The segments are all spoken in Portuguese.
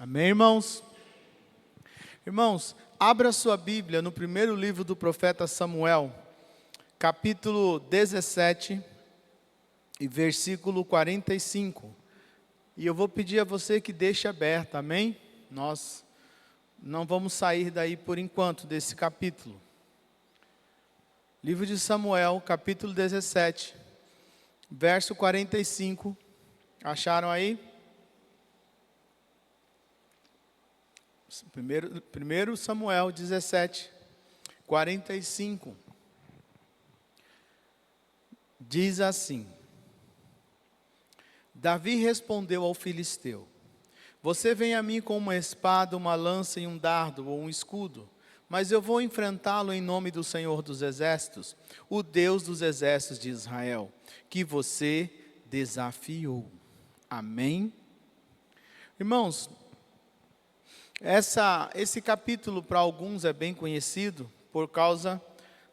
Amém, irmãos? Irmãos, abra sua Bíblia no primeiro livro do profeta Samuel, capítulo 17 e versículo 45. E eu vou pedir a você que deixe aberto, amém? Nós não vamos sair daí por enquanto desse capítulo. Livro de Samuel, capítulo 17, verso 45. Acharam aí? Primeiro Samuel 17, 45. Diz assim: Davi respondeu ao filisteu: Você vem a mim com uma espada, uma lança e um dardo ou um escudo, mas eu vou enfrentá-lo em nome do Senhor dos Exércitos, o Deus dos Exércitos de Israel, que você desafiou. Amém? Irmãos, esse capítulo para alguns é bem conhecido por causa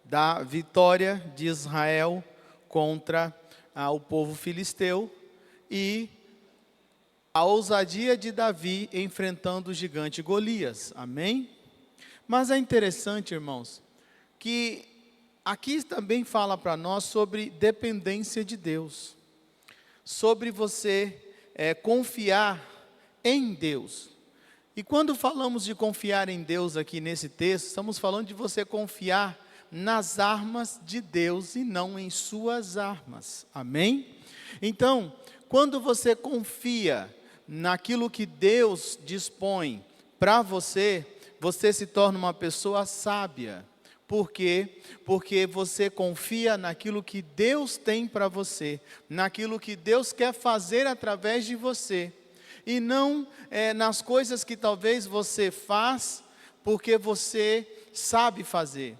da vitória de Israel contra o povo filisteu e a ousadia de Davi enfrentando o gigante Golias. Amém? Mas é interessante, irmãos, que aqui também fala para nós sobre dependência de Deus, sobre você confiar em Deus. E quando falamos de confiar em Deus aqui nesse texto, estamos falando de você confiar nas armas de Deus e não em suas armas. Amém? Então, quando você confia naquilo que Deus dispõe para você, você se torna uma pessoa sábia. Por quê? Porque você confia naquilo que Deus tem para você, naquilo que Deus quer fazer através de você. E não nas coisas que talvez você faz porque você sabe fazer.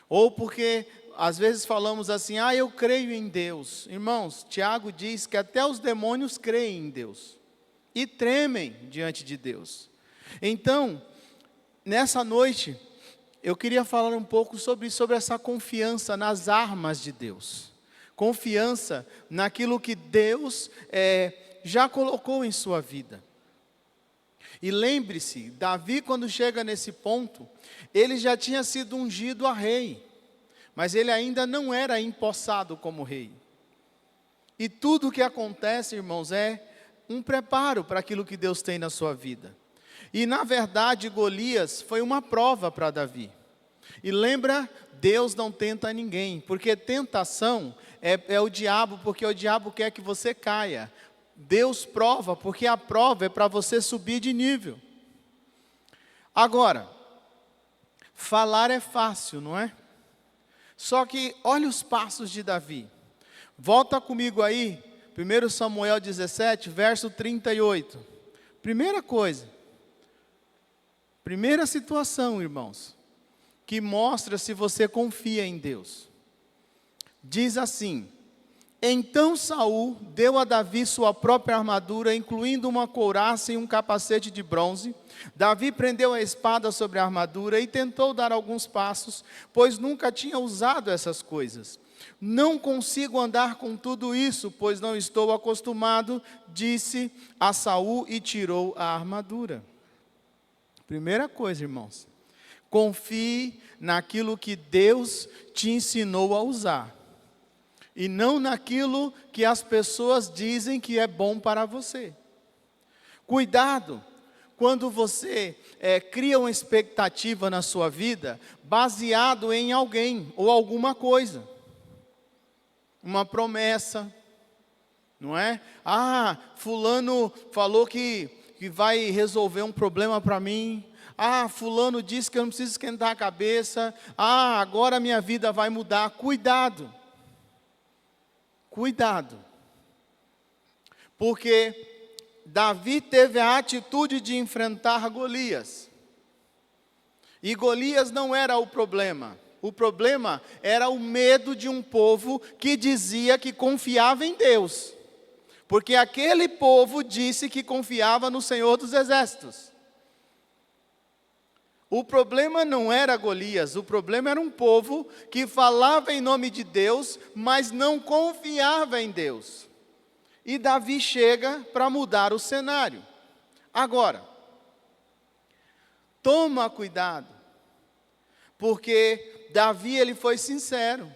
Ou porque às vezes falamos assim, eu creio em Deus. Irmãos, Tiago diz que até os demônios creem em Deus e tremem diante de Deus. Então, nessa noite, eu queria falar um pouco sobre essa confiança nas armas de Deus. Confiança naquilo que Deus já colocou em sua vida. E lembre-se, Davi, quando chega nesse ponto, ele já tinha sido ungido a rei, mas ele ainda não era empossado como rei. E tudo o que acontece, irmãos, é um preparo para aquilo que Deus tem na sua vida. E na verdade, Golias foi uma prova para Davi. E lembra, Deus não tenta ninguém, porque tentação é o diabo, porque o diabo quer que você caia. Deus prova, porque a prova é para você subir de nível. Agora, falar é fácil, não é? Só que olha os passos de Davi. Volta comigo aí, 1 Samuel 17, verso 38. Primeira coisa, primeira situação, irmãos, que mostra se você confia em Deus. Diz assim: Então Saul deu a Davi sua própria armadura, incluindo uma couraça e um capacete de bronze. Davi prendeu a espada sobre a armadura e tentou dar alguns passos, pois nunca tinha usado essas coisas. Não consigo andar com tudo isso, pois não estou acostumado, disse a Saul e tirou a armadura. Primeira coisa, irmãos, confie naquilo que Deus te ensinou a usar. E não naquilo que as pessoas dizem que é bom para você. Cuidado quando você cria uma expectativa na sua vida baseado em alguém ou alguma coisa. Uma promessa, não é? Fulano falou que vai resolver um problema para mim. Fulano disse que eu não preciso esquentar a cabeça. Agora minha vida vai mudar. Cuidado. Cuidado, porque Davi teve a atitude de enfrentar Golias, e Golias não era o problema era o medo de um povo que dizia que confiava em Deus, porque aquele povo disse que confiava no Senhor dos Exércitos. O problema não era Golias, o problema era um povo que falava em nome de Deus, mas não confiava em Deus. E Davi chega para mudar o cenário. Agora, Toma cuidado, porque Davi, ele foi sincero.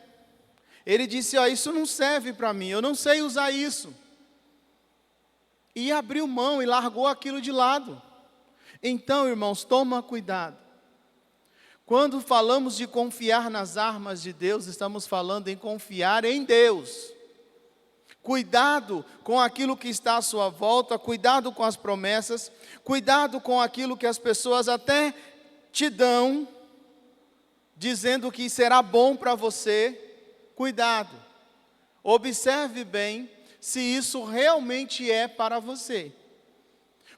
Ele disse, ó, isso não serve para mim, eu não sei usar isso. E abriu mão e largou aquilo de lado. Então, irmãos, toma cuidado. Quando falamos de confiar nas armas de Deus, estamos falando em confiar em Deus. Cuidado com aquilo que está à sua volta, cuidado com as promessas, cuidado com aquilo que as pessoas até te dão, dizendo que será bom para você. Cuidado, observe bem se isso realmente é para você.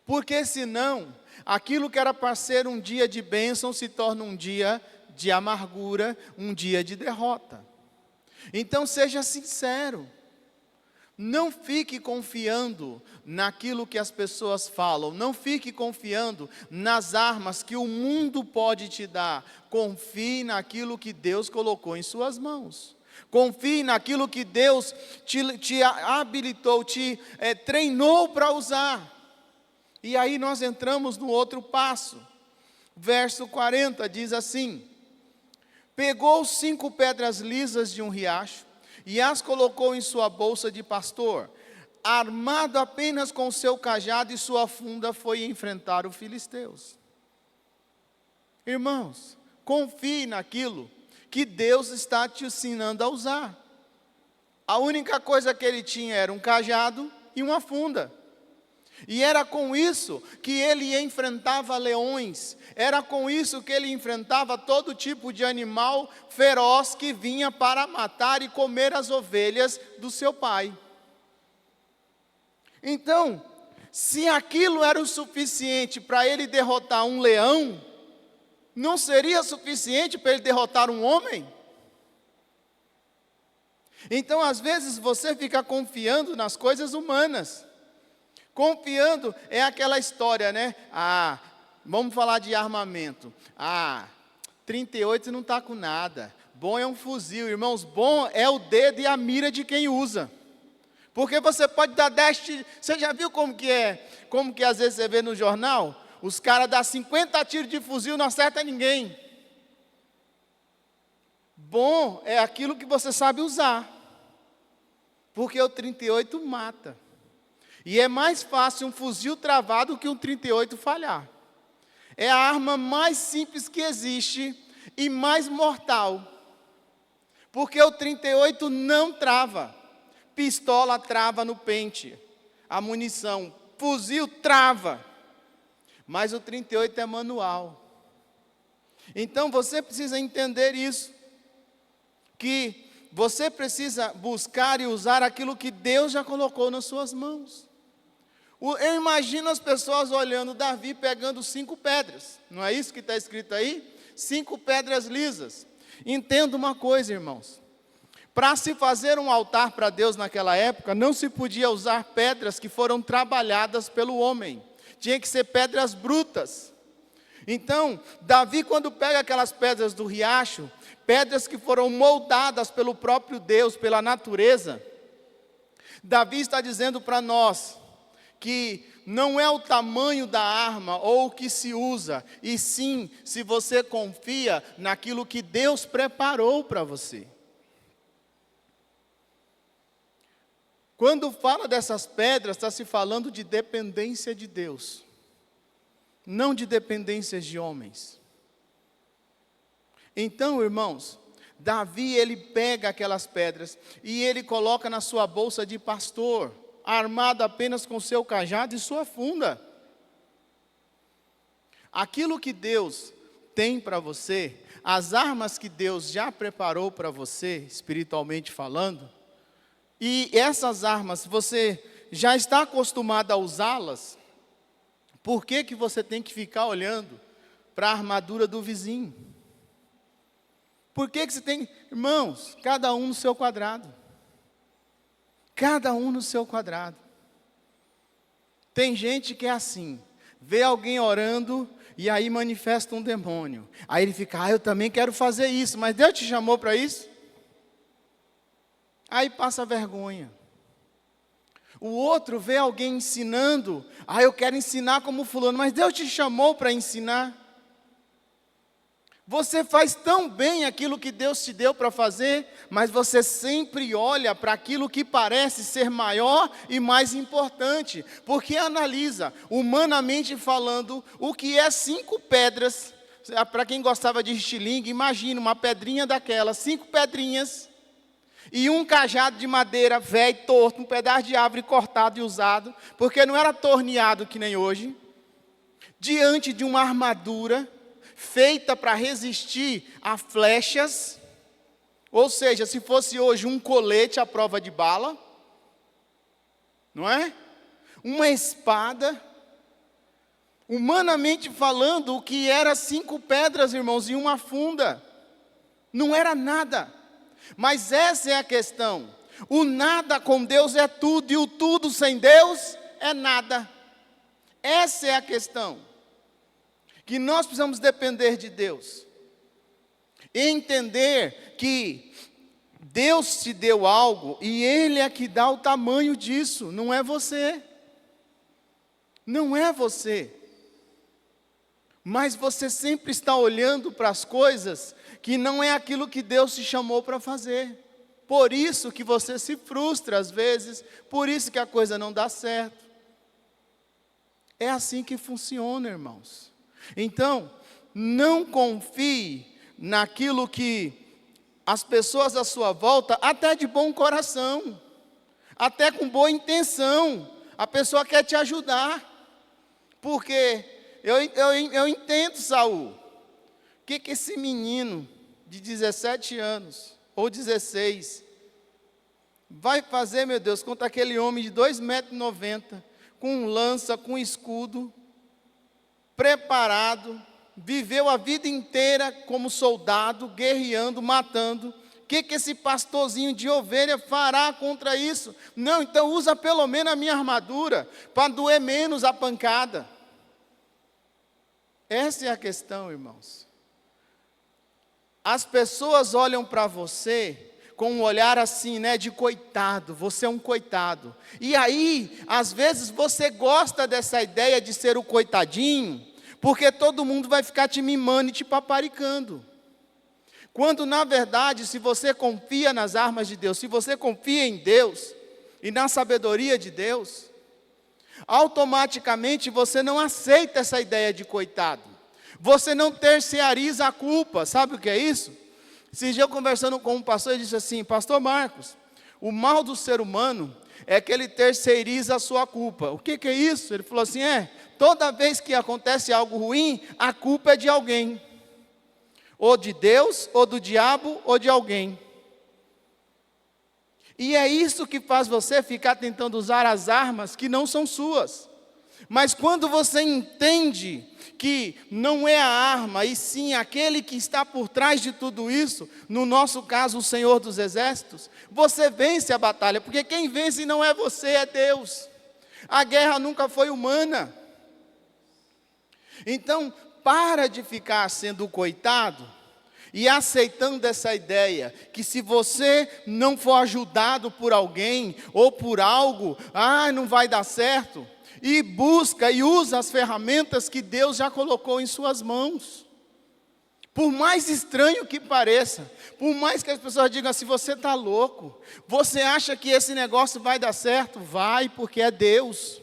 Porque senão, aquilo que era para ser um dia de bênção se torna um dia de amargura, um dia de derrota. Então seja sincero. Não fique confiando naquilo que as pessoas falam. Não fique confiando nas armas que o mundo pode te dar. Confie naquilo que Deus colocou em suas mãos. Confie naquilo que Deus te habilitou, te treinou para usar. E aí nós entramos no outro passo. Verso 40 diz assim: pegou 5 pedras lisas de um riacho e as colocou em sua bolsa de pastor. Armado apenas com seu cajado e sua funda, foi enfrentar os filisteus. Irmãos, confie naquilo que Deus está te ensinando a usar. A única coisa que ele tinha era um cajado e uma funda. E era com isso que ele enfrentava leões, era com isso que ele enfrentava todo tipo de animal feroz que vinha para matar e comer as ovelhas do seu pai. Então, se aquilo era o suficiente para ele derrotar um leão, não seria suficiente para ele derrotar um homem? Então, às vezes, você fica confiando nas coisas humanas. Confiando é aquela história, né? Vamos falar de armamento. 38 não está com nada. Bom é um fuzil, irmãos. Bom é o dedo e a mira de quem usa. Porque você pode dar 10 Você já viu como que é? Como que às vezes você vê no jornal? Os caras dão 50 tiros de fuzil e não acerta ninguém. Bom é aquilo que você sabe usar. Porque o 38 mata. E é mais fácil um fuzil travar do que um 38 falhar. É a arma mais simples que existe e mais mortal. Porque o 38 não trava. Pistola trava no pente. A munição. Fuzil trava. Mas o 38 é manual. Então você precisa entender isso. Que você precisa buscar e usar aquilo que Deus já colocou nas suas mãos. Eu imagino as pessoas olhando Davi pegando 5 pedras. Não é isso que está escrito aí? 5 pedras lisas. Entenda uma coisa, irmãos. Para se fazer um altar para Deus naquela época, não se podia usar pedras que foram trabalhadas pelo homem. Tinha que ser pedras brutas. Então, Davi, quando pega aquelas pedras do riacho, pedras que foram moldadas pelo próprio Deus, pela natureza, Davi está dizendo para nós que não é o tamanho da arma ou o que se usa, e sim se você confia naquilo que Deus preparou para você. Quando fala dessas pedras, está se falando de dependência de Deus, não de dependências de homens. Então, irmãos, Davi, ele pega aquelas pedras e ele coloca na sua bolsa de pastor, armado apenas com seu cajado e sua funda. Aquilo que Deus tem para você, as armas que Deus já preparou para você, espiritualmente falando, e essas armas, você já está acostumado a usá-las, por que que você tem que ficar olhando para a armadura do vizinho? Por que que você tem... Irmãos, cada um no seu quadrado. Cada um no seu quadrado. Tem gente que é assim, vê alguém orando e aí manifesta um demônio. Aí ele fica, eu também quero fazer isso, mas Deus te chamou para isso? Aí passa vergonha. O outro vê alguém ensinando, eu quero ensinar como fulano, mas Deus te chamou para ensinar? Você faz tão bem aquilo que Deus te deu para fazer, mas você sempre olha para aquilo que parece ser maior e mais importante, porque analisa, humanamente falando, o que é 5 pedras. Para quem gostava de estilingue, imagina uma pedrinha daquela, 5 pedrinhas, e um cajado de madeira velho, torto, um pedaço de árvore cortado e usado, porque não era torneado que nem hoje, diante de uma armadura feita para resistir a flechas, ou seja, se fosse hoje um colete à prova de bala, não é? Uma espada, humanamente falando, o que era 5 pedras, irmãos, e uma funda, não era nada, mas essa é a questão, o nada com Deus é tudo, e o tudo sem Deus é nada, essa é a questão. Que nós precisamos depender de Deus, e entender que Deus te deu algo, e Ele é que dá o tamanho disso, não é você, não é você, mas você sempre está olhando para as coisas, que não é aquilo que Deus te chamou para fazer, por isso que você se frustra às vezes, por isso que a coisa não dá certo, é assim que funciona, irmãos. Então, não confie naquilo que as pessoas à sua volta, até de bom coração, até com boa intenção, a pessoa quer te ajudar, porque eu entendo, Saul, o que esse menino de 17 anos, ou 16, vai fazer, meu Deus, contra aquele homem de 2,90 m, com lança, com escudo, preparado, viveu a vida inteira como soldado, guerreando, matando. O que esse pastorzinho de ovelha fará contra isso? Não, então usa pelo menos a minha armadura, para doer menos a pancada. Essa é a questão, irmãos. As pessoas olham para você com um olhar assim, né, de coitado, você é um coitado. E aí, às vezes você gosta dessa ideia de ser o coitadinho, porque todo mundo vai ficar te mimando e te paparicando. Quando, na verdade, se você confia nas armas de Deus, se você confia em Deus e na sabedoria de Deus, automaticamente você não aceita essa ideia de coitado. Você não terceiriza a culpa. Sabe o que é isso? Esse dia eu conversando com um pastor, ele disse assim: Pastor Marcos, o mal do ser humano é que ele terceiriza a sua culpa. O que é isso? Ele falou assim, toda vez que acontece algo ruim, a culpa é de alguém. Ou de Deus, ou do diabo, ou de alguém. E é isso que faz você ficar tentando usar as armas que não são suas. Mas quando você entende que não é a arma, e sim aquele que está por trás de tudo isso, no nosso caso o Senhor dos Exércitos, você vence a batalha, porque quem vence não é você, é Deus. A guerra nunca foi humana. Então, para de ficar sendo coitado e aceitando essa ideia, que se você não for ajudado por alguém, ou por algo, não vai dar certo. E busca e usa as ferramentas que Deus já colocou em suas mãos. Por mais estranho que pareça, por mais que as pessoas digam assim, você está louco, você acha que esse negócio vai dar certo? Vai, porque é Deus.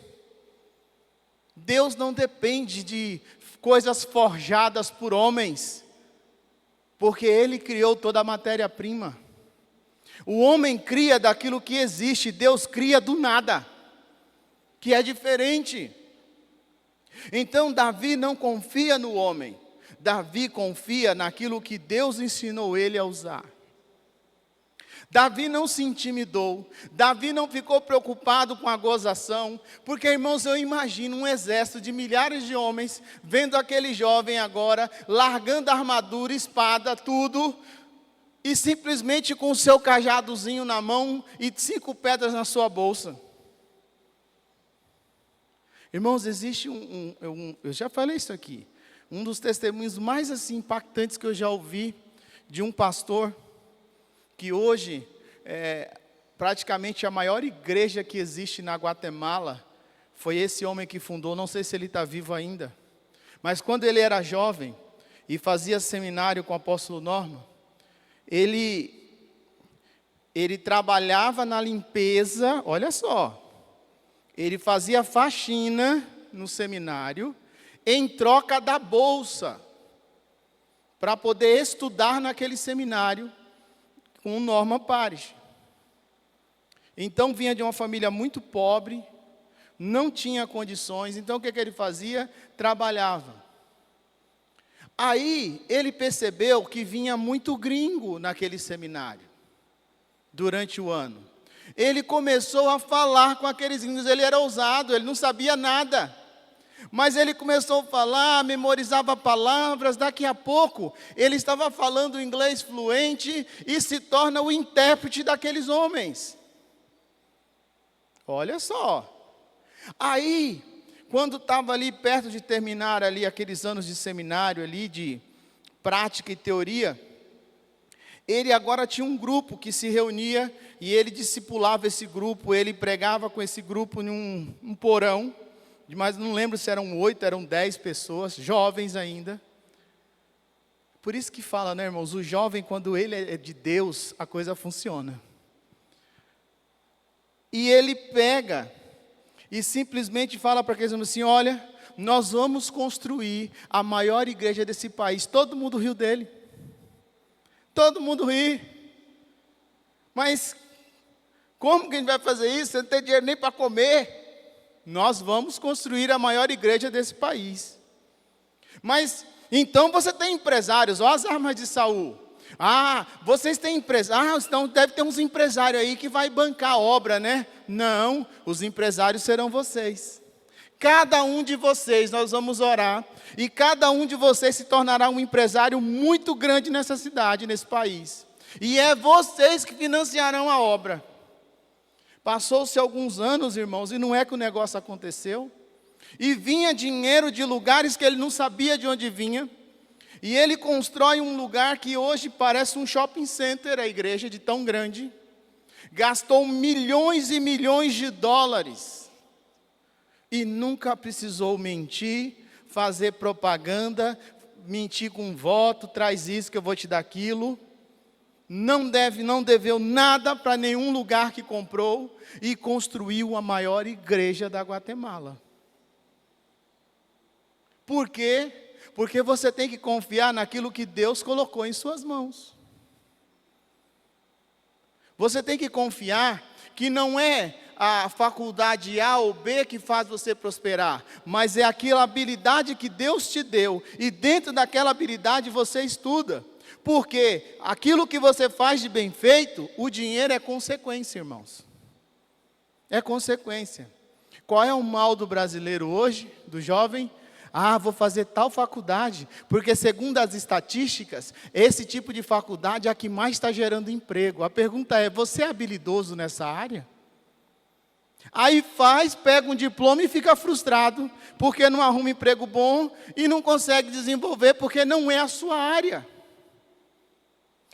Deus não depende de coisas forjadas por homens, porque Ele criou toda a matéria-prima. O homem cria daquilo que existe, Deus cria do nada, que é diferente. Então Davi não confia no homem, Davi confia naquilo que Deus ensinou ele a usar. Davi não se intimidou, Davi não ficou preocupado com a gozação, porque, irmãos, eu imagino um exército de milhares de homens, vendo aquele jovem agora, largando a armadura, espada, tudo, e simplesmente com o seu cajadozinho na mão, e 5 pedras na sua bolsa. Irmãos, existe eu já falei isso aqui, um dos testemunhos mais assim, impactantes que eu já ouvi, de um pastor, que hoje é praticamente a maior igreja que existe na Guatemala, foi esse homem que fundou, não sei se ele está vivo ainda, mas quando ele era jovem, e fazia seminário com o apóstolo Norman, ele trabalhava na limpeza, olha só, ele fazia faxina no seminário, em troca da bolsa, para poder estudar naquele seminário com o Norman Parrish. Então vinha de uma família muito pobre, não tinha condições, então o que ele fazia? Trabalhava. Aí ele percebeu que vinha muito gringo naquele seminário, durante o ano. Ele começou a falar com aqueles gringos, ele era ousado, ele não sabia nada. Mas ele começou a falar, memorizava palavras, daqui a pouco ele estava falando inglês fluente e se torna o intérprete daqueles homens. Olha só. Aí, quando estava ali perto de terminar ali aqueles anos de seminário ali, de prática e teoria, ele agora tinha um grupo que se reunia e ele discipulava esse grupo, ele pregava com esse grupo em um porão, mas não lembro se eram 8, eram 10 pessoas, jovens ainda. Por isso que fala, né, irmãos, o jovem, quando ele é de Deus, a coisa funciona. E ele pega e simplesmente fala para aqueles homens assim, olha, nós vamos construir a maior igreja desse país. Todo mundo riu dele. Todo mundo ri. Mas como que a gente vai fazer isso? Você não tem dinheiro nem para comer. Nós vamos construir a maior igreja desse país. Mas, então você tem empresários, olha as armas de Saul. Ah, vocês têm empresários, então deve ter uns empresários aí que vai bancar a obra, né? Não, os empresários serão vocês. Cada um de vocês, nós vamos orar, e cada um de vocês se tornará um empresário muito grande nessa cidade, nesse país. E é vocês que financiarão a obra. Passou-se alguns anos, irmãos, e não é que o negócio aconteceu. E vinha dinheiro de lugares que ele não sabia de onde vinha. E ele constrói um lugar que hoje parece um shopping center, a igreja, de tão grande. Gastou milhões e milhões de dólares. E nunca precisou mentir, fazer propaganda, mentir com voto, traz isso que eu vou te dar aquilo. Não deveu nada para nenhum lugar que comprou e construiu a maior igreja da Guatemala. Por quê? Porque você tem que confiar naquilo que Deus colocou em suas mãos. Você tem que confiar que não é a faculdade A ou B que faz você prosperar, mas é aquela habilidade que Deus te deu, e dentro daquela habilidade você estuda. Porque aquilo que você faz de bem feito, o dinheiro é consequência, irmãos. É consequência. Qual é o mal do brasileiro hoje, do jovem? Ah, vou fazer tal faculdade, porque segundo as estatísticas, esse tipo de faculdade é a que mais está gerando emprego. A pergunta é, você é habilidoso nessa área? Aí pega um diploma e fica frustrado, porque não arruma emprego bom e não consegue desenvolver, porque não é a sua área.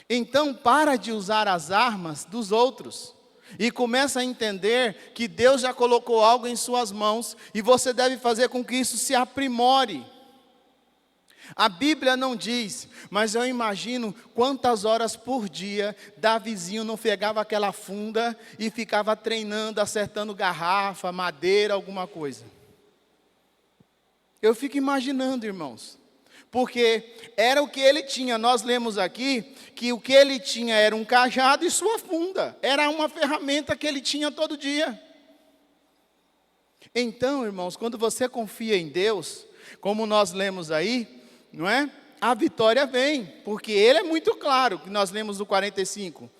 Então, para de usar as armas dos outros. E começa a entender que Deus já colocou algo em suas mãos e você deve fazer com que isso se aprimore. A Bíblia não diz, mas eu imagino quantas horas por dia Davizinho não pegava aquela funda e ficava treinando, acertando garrafa, madeira, alguma coisa. Eu fico imaginando, irmãos. Porque era o que ele tinha, nós lemos aqui, que o que ele tinha era um cajado e sua funda. Era uma ferramenta que ele tinha todo dia. Então, irmãos, quando você confia em Deus, como nós lemos aí, não é? A vitória vem, porque ele é muito claro, que nós lemos no 45.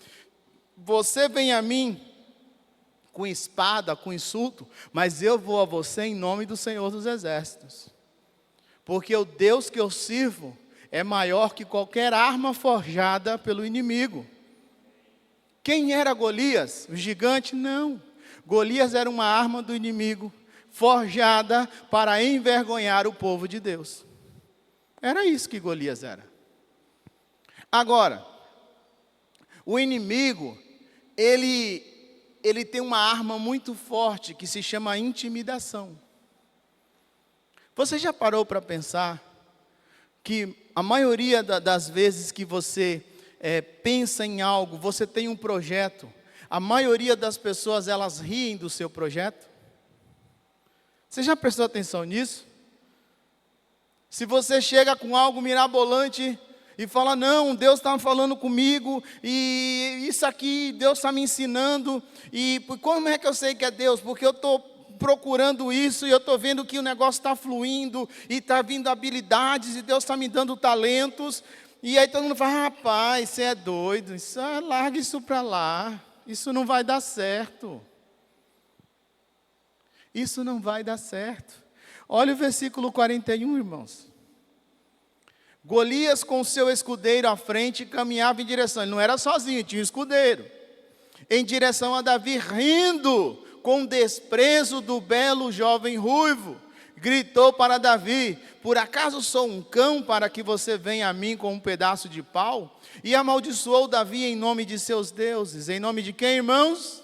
Você vem a mim com espada, com insulto, mas eu vou a você em nome do Senhor dos Exércitos. Porque o Deus que eu sirvo é maior que qualquer arma forjada pelo inimigo. Quem era Golias? O gigante? Não. Golias era uma arma do inimigo, forjada para envergonhar o povo de Deus. Era isso que Golias era. Agora, o inimigo, ele tem uma arma muito forte que se chama intimidação. Você já parou para pensar que a maioria das vezes que você pensa em algo, você tem um projeto, a maioria das pessoas, elas riem do seu projeto? Você já prestou atenção nisso? Se você chega com algo mirabolante e fala, não, Deus está falando comigo, e isso aqui, Deus está me ensinando, e como é que eu sei que é Deus? Porque eu estou procurando isso, e eu estou vendo que o negócio está fluindo, e está vindo habilidades, e Deus está me dando talentos, e aí todo mundo fala, rapaz, você é doido, larga isso para lá, isso não vai dar certo. Isso não vai dar certo. Olha o versículo 41, irmãos. Golias com seu escudeiro à frente caminhava em direção, ele não era sozinho, tinha um escudeiro, em direção a Davi, rindo com desprezo do belo jovem ruivo. Gritou para Davi, por acaso sou um cão para que você venha a mim com um pedaço de pau? E amaldiçoou Davi em nome de seus deuses. Em nome de quem, irmãos?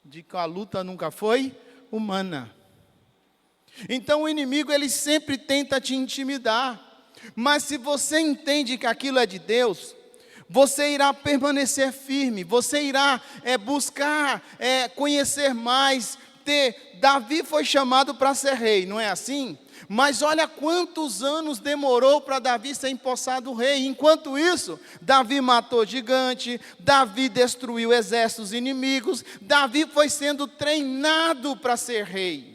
De que a luta nunca foi humana. Então o inimigo, ele sempre tenta te intimidar, mas se você entende que aquilo é de Deus, você irá permanecer firme, você irá buscar conhecer mais. Davi foi chamado para ser rei, não é assim? Mas olha quantos anos demorou para Davi ser empossado rei. Enquanto isso, Davi matou gigante, Davi destruiu exércitos inimigos, Davi foi sendo treinado para ser rei.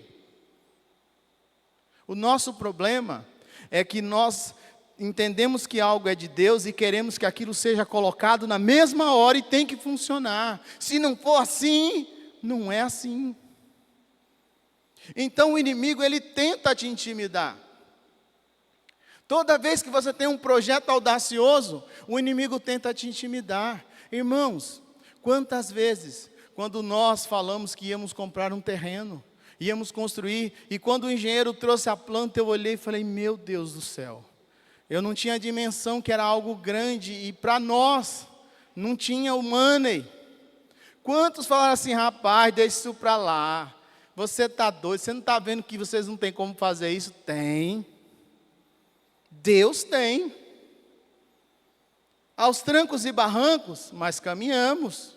O nosso problema é que nós entendemos que algo é de Deus e queremos que aquilo seja colocado na mesma hora e tem que funcionar. Se não for assim, não é assim. Então o inimigo, ele tenta te intimidar. Toda vez que você tem um projeto audacioso, o inimigo tenta te intimidar. Irmãos, quantas vezes, quando nós falamos que íamos comprar um terreno, íamos construir, e quando o engenheiro trouxe a planta, eu olhei e falei, meu Deus do céu, eu não tinha a dimensão que era algo grande, e para nós, não tinha o money. Quantos falaram assim, rapaz, deixa isso para lá, você está doido, você não está vendo que vocês não têm como fazer isso? Tem. Deus tem. Aos trancos e barrancos, mas caminhamos.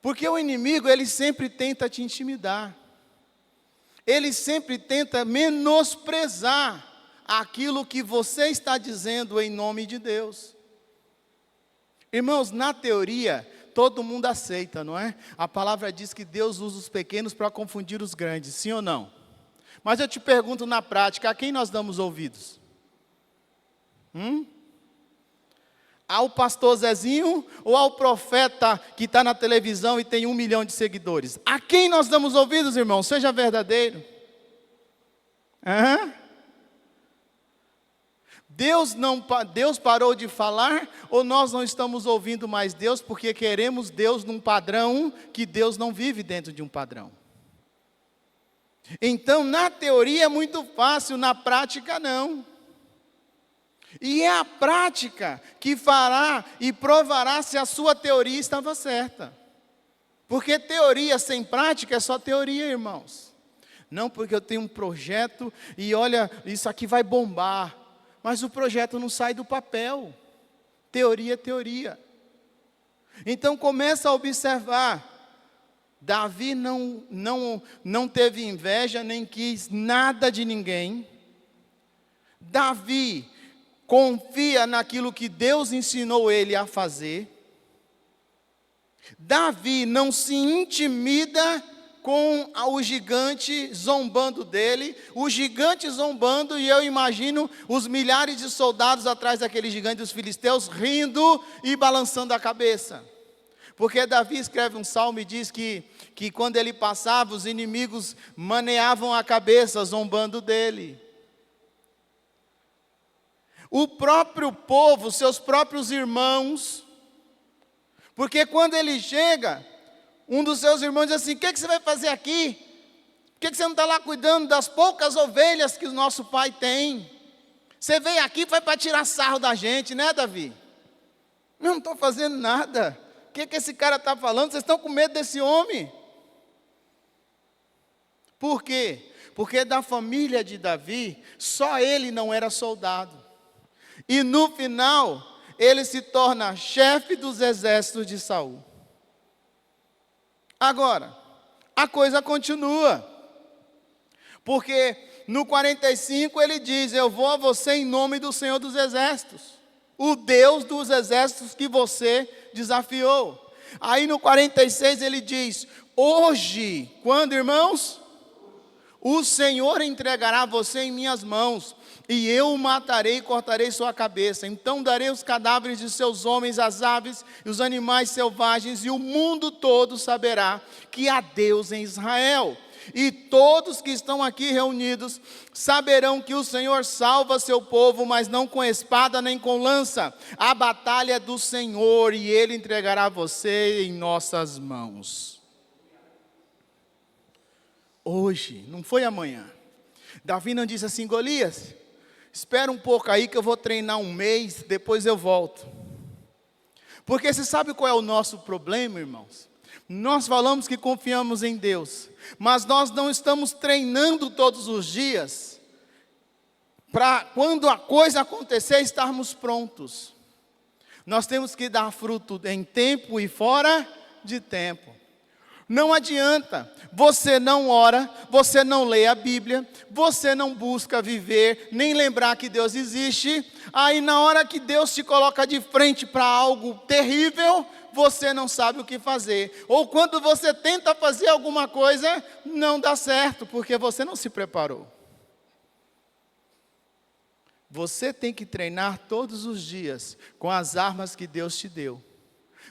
Porque o inimigo, ele sempre tenta te intimidar. Ele sempre tenta menosprezar aquilo que você está dizendo em nome de Deus. Irmãos, na teoria, todo mundo aceita, não é? A palavra diz que Deus usa os pequenos para confundir os grandes, sim ou não? Mas eu te pergunto na prática, a quem nós damos ouvidos? Ao pastor Zezinho ou ao profeta que está na televisão e tem 1 milhão de seguidores? A quem nós damos ouvidos, irmão? Seja verdadeiro. Deus parou de falar, ou nós não estamos ouvindo mais Deus porque queremos Deus num padrão que Deus não vive dentro de um padrão? Então, na teoria é muito fácil, na prática não. E é a prática que fará e provará se a sua teoria estava certa. Porque teoria sem prática é só teoria, irmãos. Não porque eu tenho um projeto e olha, isso aqui vai bombar. Mas o projeto não sai do papel. Teoria é teoria. Então começa a observar. Davi não teve inveja, nem quis nada de ninguém. Davi confia naquilo que Deus ensinou ele a fazer. Davi não se intimida com o gigante zombando dele, o gigante zombando, e eu imagino os milhares de soldados atrás daquele gigante dos filisteus, rindo e balançando a cabeça. Porque Davi escreve um salmo e diz que quando ele passava, os inimigos maneavam a cabeça, zombando dele. O próprio povo, seus próprios irmãos, porque quando ele chega, um dos seus irmãos diz assim, o que você vai fazer aqui? Por que você não está lá cuidando das poucas ovelhas que o nosso pai tem? Você veio aqui foi para tirar sarro da gente, né, Davi? Eu não estou fazendo nada. O que esse cara está falando? Vocês estão com medo desse homem? Por quê? Porque da família de Davi, só ele não era soldado. E no final, ele se torna chefe dos exércitos de Saul. Agora, a coisa continua. Porque no 45 ele diz: eu vou a você em nome do Senhor dos Exércitos, o Deus dos exércitos que você desafiou. Aí no 46 ele diz: hoje, quando, irmãos? O Senhor entregará você em minhas mãos, e eu o matarei e cortarei sua cabeça. Então darei os cadáveres de seus homens, as aves e os animais selvagens, e o mundo todo saberá que há Deus em Israel. E todos que estão aqui reunidos saberão que o Senhor salva seu povo, mas não com espada nem com lança. A batalha é do Senhor, e Ele entregará você em nossas mãos. Hoje, não foi amanhã. Davi não disse assim: Golias, espera um pouco aí que eu vou treinar um mês, depois eu volto. Porque você sabe qual é o nosso problema, irmãos? Nós falamos que confiamos em Deus, mas nós não estamos treinando todos os dias, para quando a coisa acontecer, estarmos prontos. Nós temos que dar fruto em tempo e fora de tempo. Não adianta, você não ora, você não lê a Bíblia, você não busca viver, nem lembrar que Deus existe. Aí na hora que Deus te coloca de frente para algo terrível, você não sabe o que fazer. Ou quando você tenta fazer alguma coisa, não dá certo, porque você não se preparou. Você tem que treinar todos os dias com as armas que Deus te deu,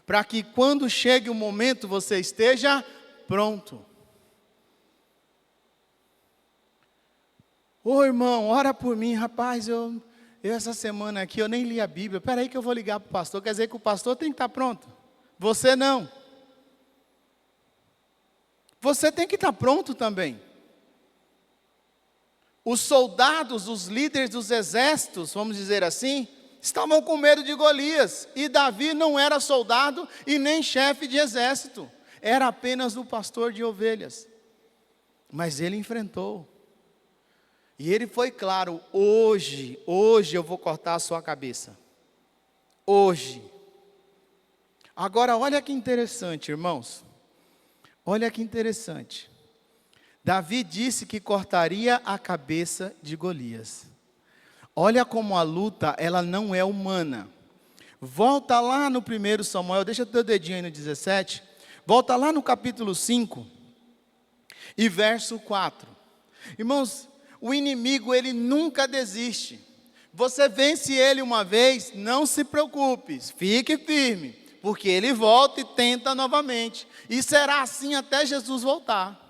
para que quando chegue o momento você esteja pronto. Ô irmão, ora por mim. Rapaz, eu essa semana aqui eu nem li a Bíblia. Espera aí que eu vou ligar para o pastor. Quer dizer que o pastor tem que estar pronto. Você não. Você tem que estar pronto também. Os soldados, os líderes dos exércitos, vamos dizer assim, estavam com medo de Golias. E Davi não era soldado e nem chefe de exército. Era apenas um pastor de ovelhas. Mas ele enfrentou. E ele foi claro: hoje eu vou cortar a sua cabeça. Hoje. Agora olha que interessante, irmãos. Olha que interessante. Davi disse que cortaria a cabeça de Golias. Olha como a luta, ela não é humana. Volta lá no 1 Samuel, deixa o teu dedinho aí no 17. Volta lá no capítulo 5 e verso 4. Irmãos, o inimigo, ele nunca desiste. Você vence ele uma vez, não se preocupe, fique firme, porque ele volta e tenta novamente. E será assim até Jesus voltar.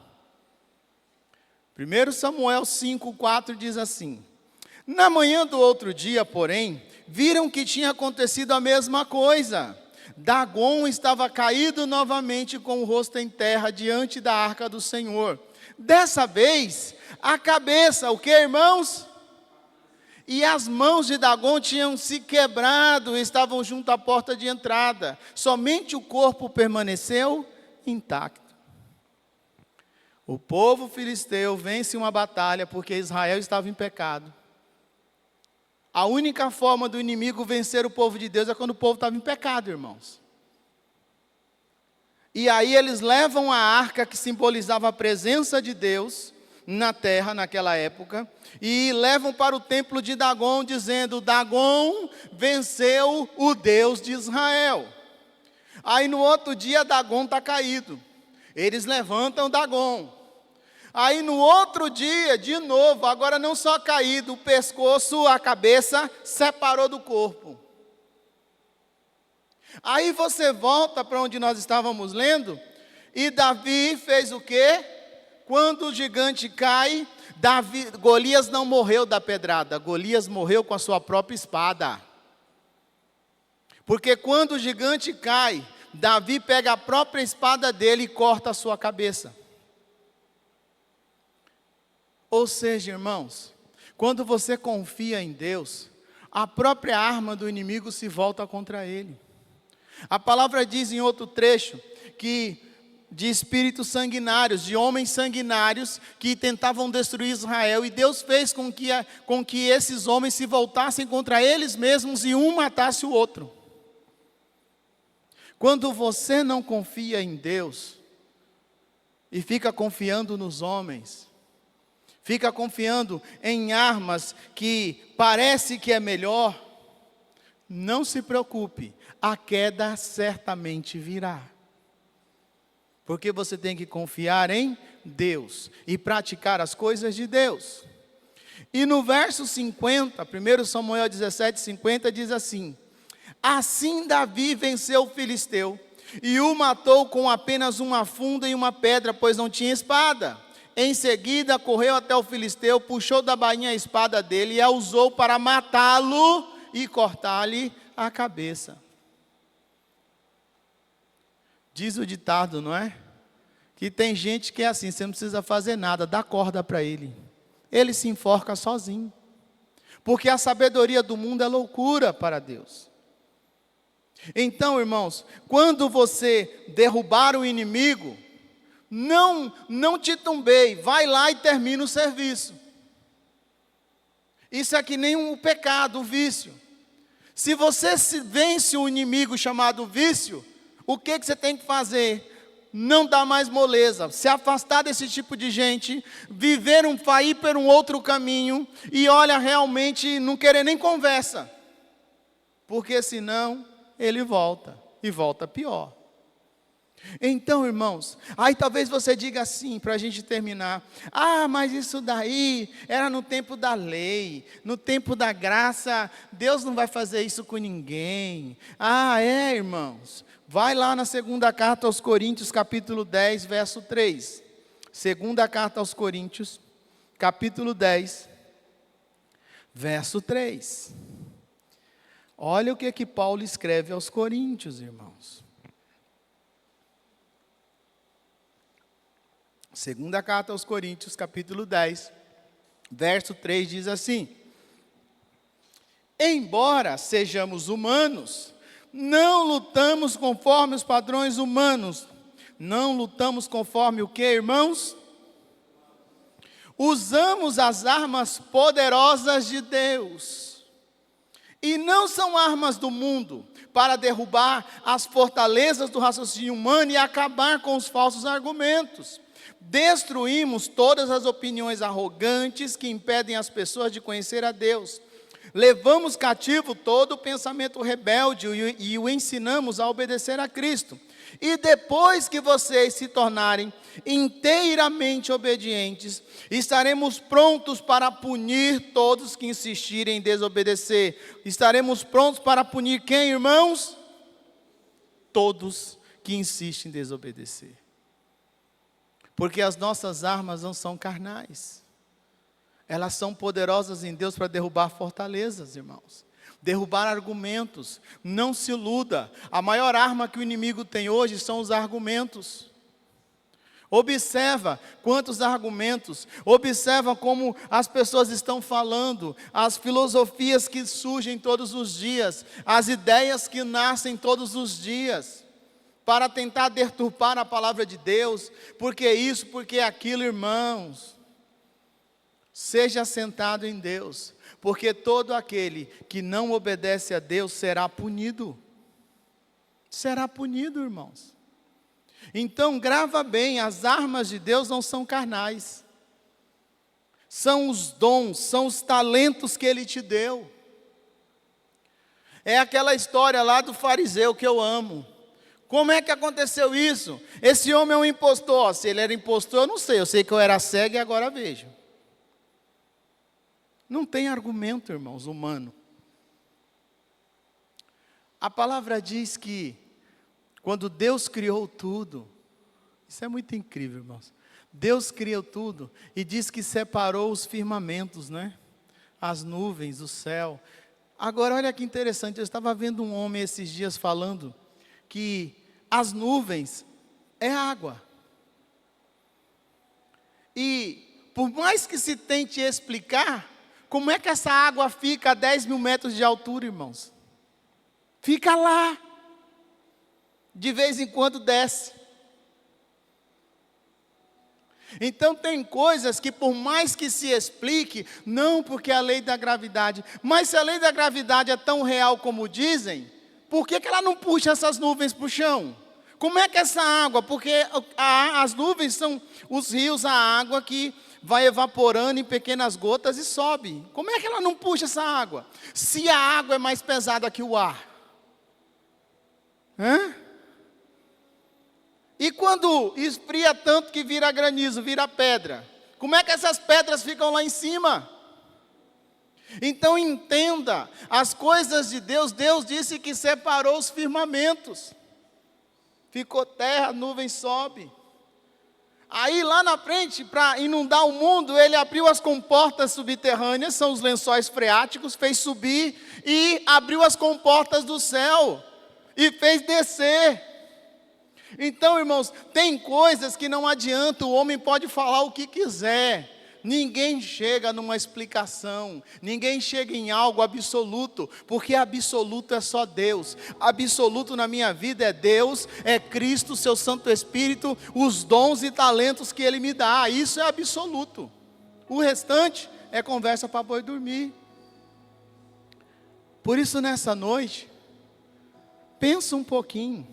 1 Samuel 5:4 diz assim: na manhã do outro dia, porém, viram que tinha acontecido a mesma coisa. Dagon estava caído novamente com o rosto em terra diante da arca do Senhor. Dessa vez, a cabeça, o que, irmãos? E as mãos de Dagon tinham se quebrado, estavam junto à porta de entrada. Somente o corpo permaneceu intacto. O povo filisteu vence uma batalha porque Israel estava em pecado. A única forma do inimigo vencer o povo de Deus é quando o povo estava em pecado, irmãos. E aí eles levam a arca que simbolizava a presença de Deus na terra naquela época, e levam para o templo de Dagon, dizendo: Dagon venceu o Deus de Israel. Aí no outro dia Dagon está caído. Eles levantam Dagon. Aí no outro dia, de novo, agora não só caído, o pescoço, a cabeça separou do corpo. Aí você volta para onde nós estávamos lendo, e Davi fez o quê? Quando o gigante cai, Golias não morreu da pedrada, Golias morreu com a sua própria espada. Porque quando o gigante cai, Davi pega a própria espada dele e corta a sua cabeça. Ou seja, irmãos, quando você confia em Deus, a própria arma do inimigo se volta contra ele. A palavra diz em outro trecho que de espíritos sanguinários, de homens sanguinários que tentavam destruir Israel, e Deus fez com que esses homens se voltassem contra eles mesmos e um matasse o outro. Quando você não confia em Deus e fica confiando nos homens, fica confiando em armas que parece que é melhor, não se preocupe, a queda certamente virá. Porque você tem que confiar em Deus e praticar as coisas de Deus. E no verso 50, 1 Samuel 17, 50, diz assim: assim Davi venceu o filisteu, e o matou com apenas uma funda e uma pedra, pois não tinha espada. Em seguida correu até o filisteu, puxou da bainha a espada dele e a usou para matá-lo e cortar-lhe a cabeça. Diz o ditado, não é? Que tem gente que é assim, você não precisa fazer nada, dá corda para ele. Ele se enforca sozinho. Porque a sabedoria do mundo é loucura para Deus. Então, irmãos, quando você derrubar o inimigo, não titubeie, vai lá e termina o serviço. Isso é que nem um pecado, o vício. Se você vence o inimigo chamado vício, o que você tem que fazer? Não dar mais moleza, se afastar desse tipo de gente, ir por um outro caminho, e olha, realmente não querer nem conversa, porque senão ele volta, e volta pior. Então, irmãos, aí talvez você diga assim, para a gente terminar: mas isso daí era no tempo da lei, no tempo da graça, Deus não vai fazer isso com ninguém. Irmãos, vai lá na segunda carta aos Coríntios, capítulo 10, verso 3. Segunda carta aos Coríntios, capítulo 10, verso 3. Olha o que Paulo escreve aos Coríntios, irmãos. Segunda carta aos Coríntios, capítulo 10, verso 3 diz assim: embora sejamos humanos, não lutamos conforme os padrões humanos. Não lutamos conforme o que, irmãos? Usamos as armas poderosas de Deus. E não são armas do mundo, para derrubar as fortalezas do raciocínio humano e acabar com os falsos argumentos. Destruímos todas as opiniões arrogantes que impedem as pessoas de conhecer a Deus. Levamos cativo todo o pensamento rebelde e o ensinamos a obedecer a Cristo. E depois que vocês se tornarem inteiramente obedientes, estaremos prontos para punir todos que insistirem em desobedecer. Estaremos prontos para punir quem, irmãos? Todos que insistem em desobedecer. Porque as nossas armas não são carnais. Elas são poderosas em Deus para derrubar fortalezas, irmãos. Derrubar argumentos. Não se iluda. A maior arma que o inimigo tem hoje são os argumentos. Observa quantos argumentos. Observa como as pessoas estão falando. As filosofias que surgem todos os dias. As ideias que nascem todos os dias. Para tentar deturpar a palavra de Deus. Porque isso, porque aquilo, irmãos. Seja assentado em Deus, porque todo aquele que não obedece a Deus será punido. Será punido, irmãos. Então grava bem, as armas de Deus não são carnais. São os dons, são os talentos que Ele te deu. É aquela história lá do fariseu que eu amo. Como é que aconteceu isso? Esse homem é um impostor. Se ele era impostor, eu não sei. Eu sei que eu era cego e agora vejo. Não tem argumento, irmãos, humano. A palavra diz que, quando Deus criou tudo, isso é muito incrível, irmãos. Deus criou tudo e diz que separou os firmamentos, né? As nuvens, o céu. Agora, olha que interessante, eu estava vendo um homem esses dias falando que as nuvens é água. E, por mais que se tente explicar, como é que essa água fica a 10 mil metros de altura, irmãos? Fica lá. De vez em quando desce. Então tem coisas que por mais que se explique, não porque a lei da gravidade, mas se a lei da gravidade é tão real como dizem, por que ela não puxa essas nuvens para o chão? Como é que essa água, porque as nuvens são os rios, a água que vai evaporando em pequenas gotas e sobe. Como é que ela não puxa essa água? Se a água é mais pesada que o ar. Hã? E quando esfria tanto que vira granizo, vira pedra, como é que essas pedras ficam lá em cima? Então entenda, as coisas de Deus, Deus disse que separou os firmamentos. Ficou terra, nuvem sobe. Aí lá na frente, para inundar o mundo, ele abriu as comportas subterrâneas, são os lençóis freáticos, fez subir e abriu as comportas do céu e fez descer. Então, irmãos, tem coisas que não adianta, o homem pode falar o que quiser. Ninguém chega numa explicação, ninguém chega em algo absoluto, porque absoluto é só Deus. Absoluto na minha vida é Deus, é Cristo, seu Santo Espírito, os dons e talentos que Ele me dá, isso é absoluto. O restante é conversa para boi dormir. Por isso nessa noite, pensa um pouquinho,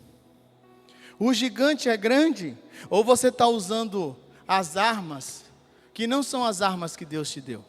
o gigante é grande, ou você está usando as armas que não são as armas que Deus te deu?